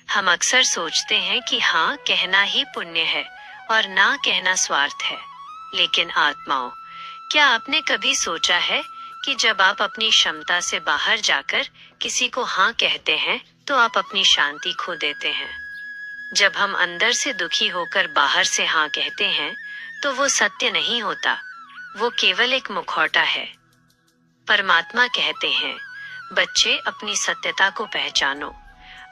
हम अक्सर सोचते हैं कि हाँ कहना ही पुण्य है और ना कहना स्वार्थ है। लेकिन आत्माओं, क्या आपने कभी सोचा है कि जब आप अपनी क्षमता से बाहर जाकर किसी को हाँ कहते हैं तो आप अपनी शांति खो देते हैं। जब हम अंदर से दुखी होकर बाहर से हाँ कहते हैं तो वो सत्य नहीं होता, वो केवल एक मुखौटा है। परमात्मा कहते हैं, बच्चे अपनी सत्यता को पहचानो।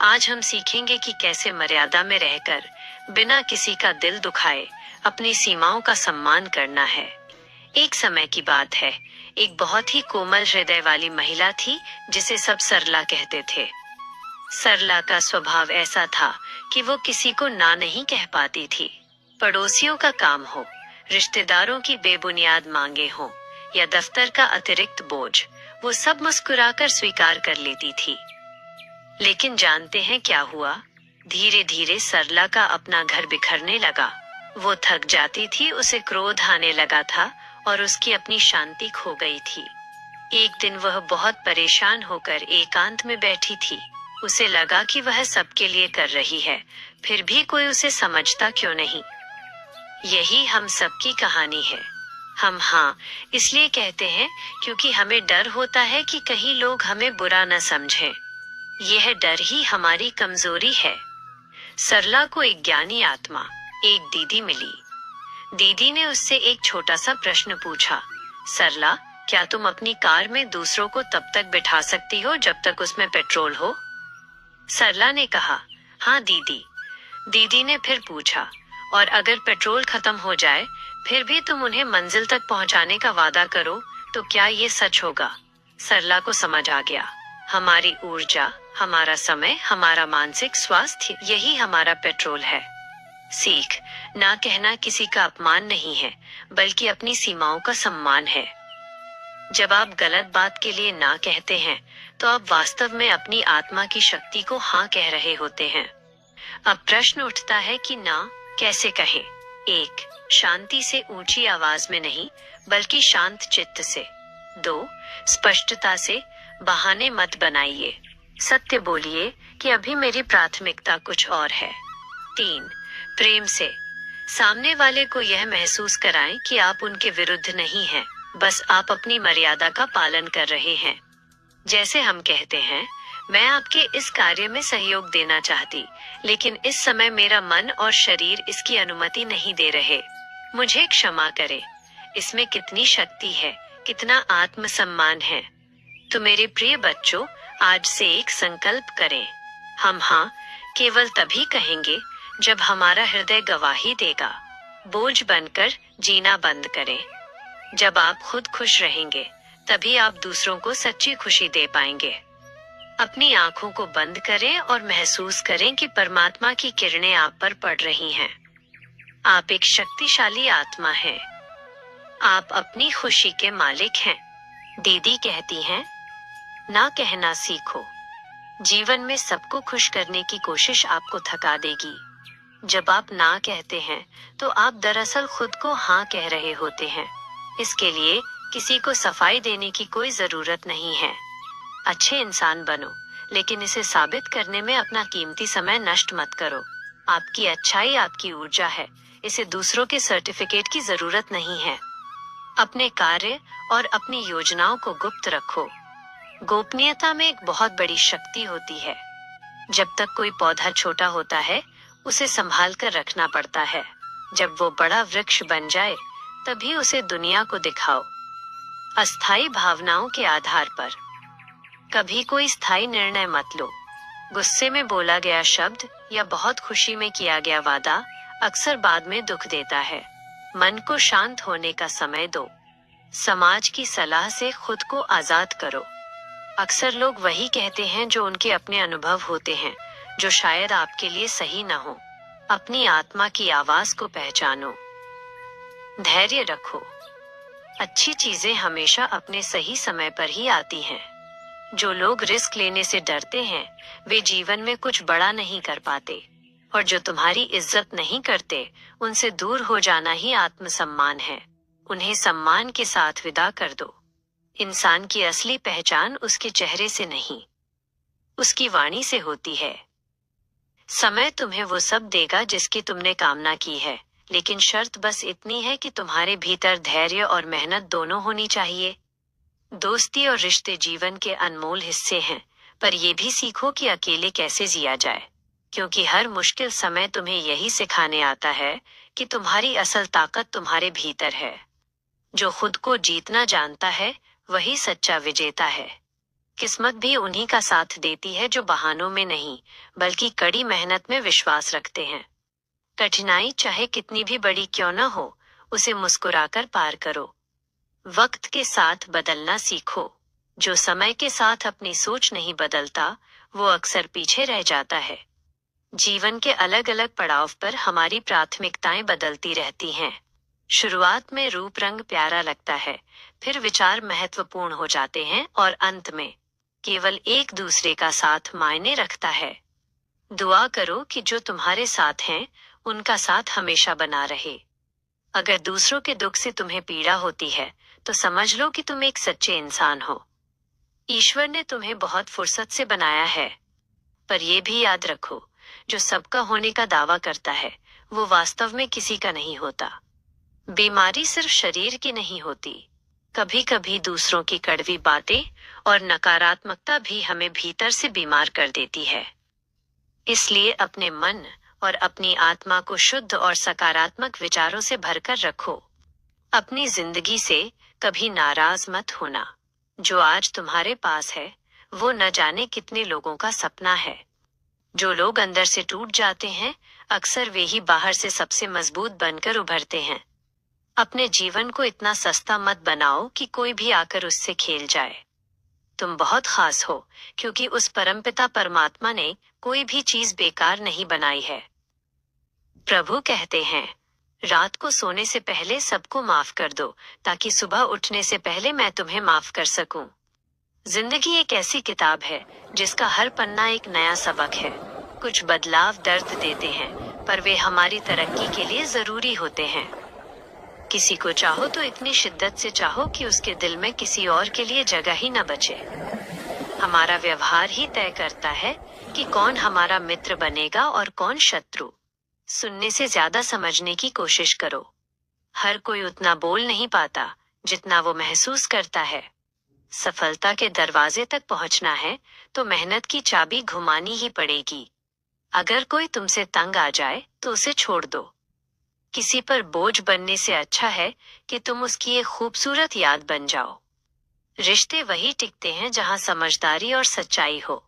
आज हम सीखेंगे कि कैसे मर्यादा में रहकर बिना किसी का दिल दुखाए अपनी सीमाओं का सम्मान करना है। एक समय की बात है, एक बहुत ही कोमल हृदय वाली महिला थी जिसे सब सरला कहते थे। सरला का स्वभाव ऐसा था कि वो किसी को ना नहीं कह पाती थी। पड़ोसियों का काम हो, रिश्तेदारों की बेबुनियाद मांगे हो या दफ्तर का अतिरिक्त बोझ, वो सब मुस्कुराकर स्वीकार कर लेती थी। लेकिन जानते हैं क्या हुआ? धीरे धीरे सरला का अपना घर बिखरने लगा। वो थक जाती थी, उसे क्रोध आने लगा था और उसकी अपनी शांति खो गई थी। एक दिन वह बहुत परेशान होकर एकांत में बैठी थी। उसे लगा कि वह सबके लिए कर रही है, फिर भी कोई उसे समझता क्यों नहीं। यही हम सबकी कहानी है। हम हाँ इसलिए कहते हैं क्योंकि हमें डर होता है कि कहीं लोग हमें बुरा न समझें। यह डर ही हमारी कमजोरी है। सरला को एक ज्ञानी आत्मा, एक दीदी मिली। दीदी ने उससे एक छोटा सा प्रश्न पूछा, सरला, क्या तुम अपनी कार में दूसरों को तब तक बिठा सकती हो जब तक उसमें पेट्रोल हो? सरला ने कहा, हाँ दीदी। दीदी ने फिर पूछा, और अगर पेट्रोल खत्म हो जाए फिर भी तुम उन्हें मंजिल तक पहुंचाने का वादा करो तो क्या ये सच होगा? सरला को समझ आ गया, हमारी ऊर्जा, हमारा समय, हमारा मानसिक स्वास्थ्य, यही हमारा पेट्रोल है। सीख, ना कहना किसी का अपमान नहीं है, बल्कि अपनी सीमाओं का सम्मान है। जब आप गलत बात के लिए ना कहते हैं तो आप वास्तव में अपनी आत्मा की शक्ति को हाँ कह रहे होते हैं। अब प्रश्न उठता है कि ना कैसे कहें? 1. शांति से, ऊंची आवाज में नहीं बल्कि शांत चित्त से। 2. स्पष्टता से, बहाने मत बनाइए, सत्य बोलिए कि अभी मेरी प्राथमिकता कुछ और है। 3. प्रेम से, सामने वाले को यह महसूस कराएं कि आप उनके विरुद्ध नहीं हैं, बस आप अपनी मर्यादा का पालन कर रहे हैं। जैसे हम कहते हैं, मैं आपके इस कार्य में सहयोग देना चाहती, लेकिन इस समय मेरा मन और शरीर इसकी अनुमति नहीं दे रहे, मुझे क्षमा करें। इसमें कितनी शक्ति है, कितना आत्मसम्मान है। तो मेरे प्रिय बच्चों, आज से एक संकल्प करें। हम हाँ केवल तभी कहेंगे जब हमारा हृदय गवाही देगा। बोझ बनकर जीना बंद करें। जब आप खुद खुश रहेंगे तभी आप दूसरों को सच्ची खुशी दे पाएंगे। अपनी आंखों को बंद करें और महसूस करें कि परमात्मा की किरणें आप पर पड़ रही हैं। आप एक शक्तिशाली आत्मा हैं। आप अपनी खुशी के मालिक हैं। दीदी कहती हैं, ना कहना सीखो। जीवन में सबको खुश करने की कोशिश आपको थका देगी। जब आप ना कहते हैं तो आप दरअसल खुद को हाँ कह रहे होते हैं। इसके लिए किसी को सफाई देने की कोई जरूरत नहीं है। अच्छे इंसान बनो, लेकिन इसे साबित करने में अपना कीमती समय नष्ट मत करो। आपकी अच्छाई आपकी ऊर्जा है, इसे दूसरों के सर्टिफिकेट की जरूरत नहीं है। अपने कार्य और अपनी योजनाओं को गुप्त रखो। गोपनीयता में एक बहुत बड़ी शक्ति होती है। जब तक कोई पौधा छोटा होता है उसे संभाल कर रखना पड़ता है। जब वो बड़ा वृक्ष बन जाए तभी उसे दुनिया को दिखाओ। अस्थायी भावनाओं के आधार पर कभी कोई स्थायी निर्णय मत लो। गुस्से में बोला गया शब्द या बहुत खुशी में किया गया वादा अक्सर बाद में दुख देता है। मन को शांत होने का समय दो। समाज की सलाह से खुद को आजाद करो। अक्सर लोग वही कहते हैं जो उनके अपने अनुभव होते हैं, जो शायद आपके लिए सही न हो। अपनी आत्मा की आवाज को पहचानो। धैर्य रखो। अच्छी चीजें हमेशा अपने सही समय पर ही आती हैं। जो लोग रिस्क लेने से डरते हैं वे जीवन में कुछ बड़ा नहीं कर पाते, और जो तुम्हारी इज्जत नहीं करते उनसे दूर हो जाना ही आत्मसम्मान है। उन्हें सम्मान के साथ विदा कर दो। इंसान की असली पहचान उसके चेहरे से नहीं, उसकी वाणी से होती है। समय तुम्हें वो सब देगा जिसकी तुमने कामना की है, लेकिन शर्त बस इतनी है कि तुम्हारे भीतर धैर्य और मेहनत दोनों होनी चाहिए। दोस्ती और रिश्ते जीवन के अनमोल हिस्से हैं, पर ये भी सीखो कि अकेले कैसे जिया जाए, क्योंकि हर मुश्किल समय तुम्हें यही सिखाने आता है कि तुम्हारी असल ताकत तुम्हारे भीतर है। जो खुद को जीतना जानता है वही सच्चा विजेता है। किस्मत भी उन्हीं का साथ देती है जो बहानों में नहीं, बल्कि कड़ी मेहनत में विश्वास रखते हैं। कठिनाई चाहे कितनी भी बड़ी क्यों न हो, उसे मुस्कुराकर पार करो। वक्त के साथ बदलना सीखो। जो समय के साथ अपनी सोच नहीं बदलता, वो अक्सर पीछे रह जाता है। जीवन के अलग अलग पड़ाव पर हमारी प्राथमिकताएं बदलती रहती हैं। शुरुआत में रूप रंग प्यारा लगता है, फिर विचार महत्वपूर्ण हो जाते हैं और अंत में केवल एक दूसरे का साथ मायने रखता है। दुआ करो कि जो तुम्हारे साथ हैं, उनका साथ हमेशा बना रहे। अगर दूसरों के दुख से तुम्हें पीड़ा होती है, तो समझ लो कि तुम एक सच्चे इंसान हो। ईश्वर ने तुम्हें बहुत फुर्सत से बनाया है, पर यह भी याद रखो, जो सबका होने का दावा करता है, वो वास्तव में किसी का नहीं होता। बीमारी सिर्फ शरीर की नहीं होती, कभी कभी दूसरों की कड़वी बातें और नकारात्मकता भी हमें भीतर से बीमार कर देती है। इसलिए अपने मन और अपनी आत्मा को शुद्ध और सकारात्मक विचारों से भरकर रखो। अपनी जिंदगी से कभी नाराज मत होना। जो आज तुम्हारे पास है, वो न जाने कितने लोगों का सपना है। जो लोग अंदर से टूट जाते हैं, अक्सर वे ही बाहर से सबसे मजबूत बनकर उभरते हैं। अपने जीवन को इतना सस्ता मत बनाओ कि कोई भी आकर उससे खेल जाए। तुम बहुत खास हो, क्योंकि उस परमपिता परमात्मा ने कोई भी चीज बेकार नहीं बनाई है। प्रभु कहते हैं, रात को सोने से पहले सबको माफ कर दो, ताकि सुबह उठने से पहले मैं तुम्हें माफ कर सकूं। जिंदगी एक ऐसी किताब है जिसका हर पन्ना एक नया सबक है। कुछ बदलाव दर्द देते हैं, पर वे हमारी तरक्की के लिए जरूरी होते हैं। किसी को चाहो तो इतनी शिद्दत से चाहो कि उसके दिल में किसी और के लिए जगह ही न बचे। हमारा व्यवहार ही तय करता है कि कौन हमारा मित्र बनेगा और कौन शत्रु। सुनने से ज्यादा समझने की कोशिश करो। हर कोई उतना बोल नहीं पाता जितना वो महसूस करता है। सफलता के दरवाजे तक पहुंचना है तो मेहनत की चाबी घुमानी ही पड़ेगी। अगर कोई तुमसे तंग आ जाए तो उसे छोड़ दो। किसी पर बोझ बनने से अच्छा है कि तुम उसकी एक खूबसूरत याद बन जाओ। रिश्ते वही टिकते हैं जहां समझदारी और सच्चाई हो।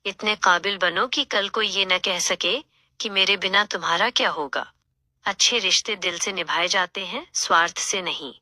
इतने काबिल बनो कि कल कोई ये न कह सके कि मेरे बिना तुम्हारा क्या होगा। अच्छे रिश्ते दिल से निभाए जाते हैं, स्वार्थ से नहीं।